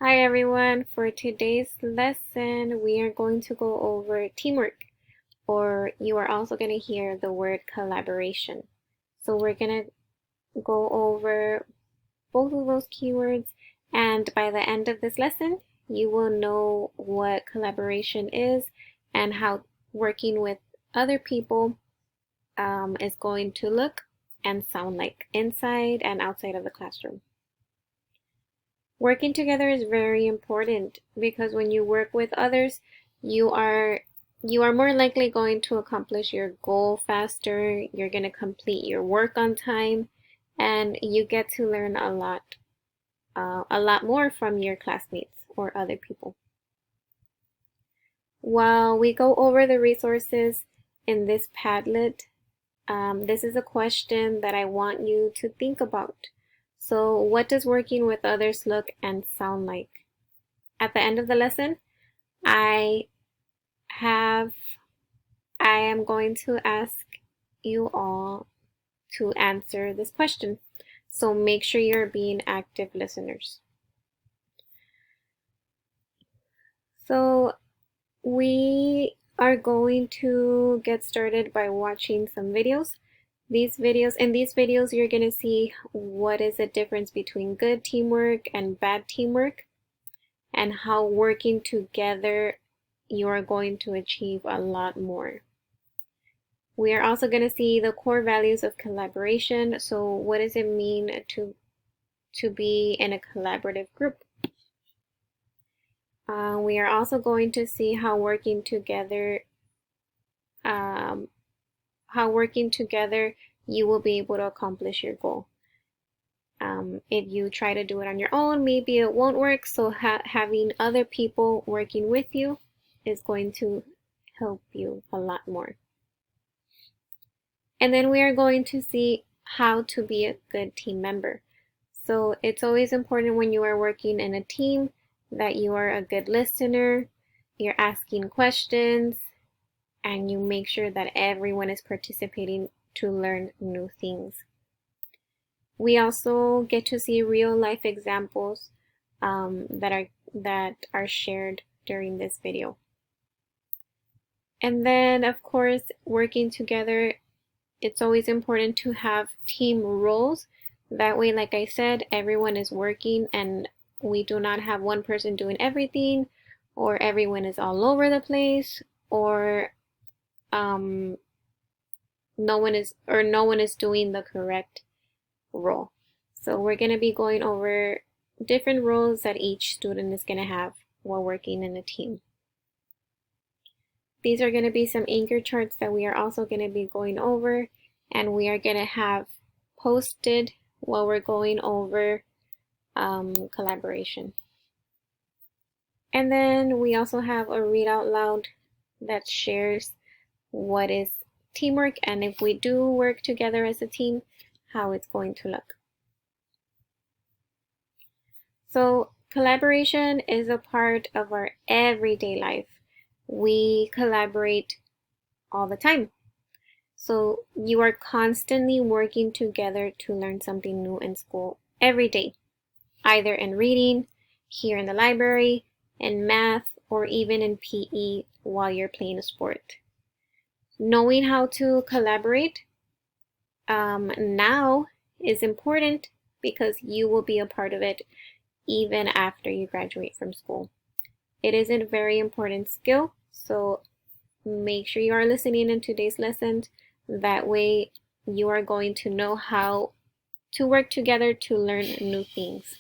Hi everyone, for today's lesson we are going to go over teamwork, or you are also going to hear the word collaboration. So we're going to go over both of those keywords, and by the end of this lesson you will know what collaboration is and how working with other people is going to look and sound like inside and outside of the classroom. Working together is very important because when you work with others, you are more likely going to accomplish your goal faster, you're going to complete your work on time, and you get to learn a lot more from your classmates or other people. While we go over the resources in this Padlet, this is a question that I want you to think about. So what does working with others look and sound like? At the end of the lesson, I am going to ask you all to answer this question. So make sure you're being active listeners. So we are going to get started by watching some videos. In these videos, you're going to see what is the difference between good teamwork and bad teamwork, and how working together you are going to achieve a lot more. We are also going to see the core values of collaboration. So what does it mean to be in a collaborative group? We are also going to see how working together you will be able to accomplish your goal. If you try to do it on your own, maybe it won't work, so having other people working with you is going to help you a lot more. And then we are going to see how to be a good team member. So it's always important when you are working in a team that you are a good listener, you're asking questions, and you make sure that everyone is participating to learn new things. We also get to see real life examples that are shared during this video. And then, of course, working together, it's always important to have team roles. That way, like I said, everyone is working and we do not have one person doing everything, or everyone is all over the place, or no one is doing the correct role. So we're going to be going over different roles that each student is going to have while working in a team. These are going to be some anchor charts that we are also going to be going over, and we are going to have posted while we're going over collaboration. And then we also have a read out loud that shares what is teamwork, and if we do work together as a team, how it's going to look. So collaboration is a part of our everyday life. We collaborate all the time. So you are constantly working together to learn something new in school every day, either in reading, here in the library, in math, or even in PE while you're playing a sport. Knowing how to collaborate now is important because you will be a part of it even after you graduate from school. It is a very important skill, so make sure you are listening in today's lessons. That way you are going to know how to work together to learn new things.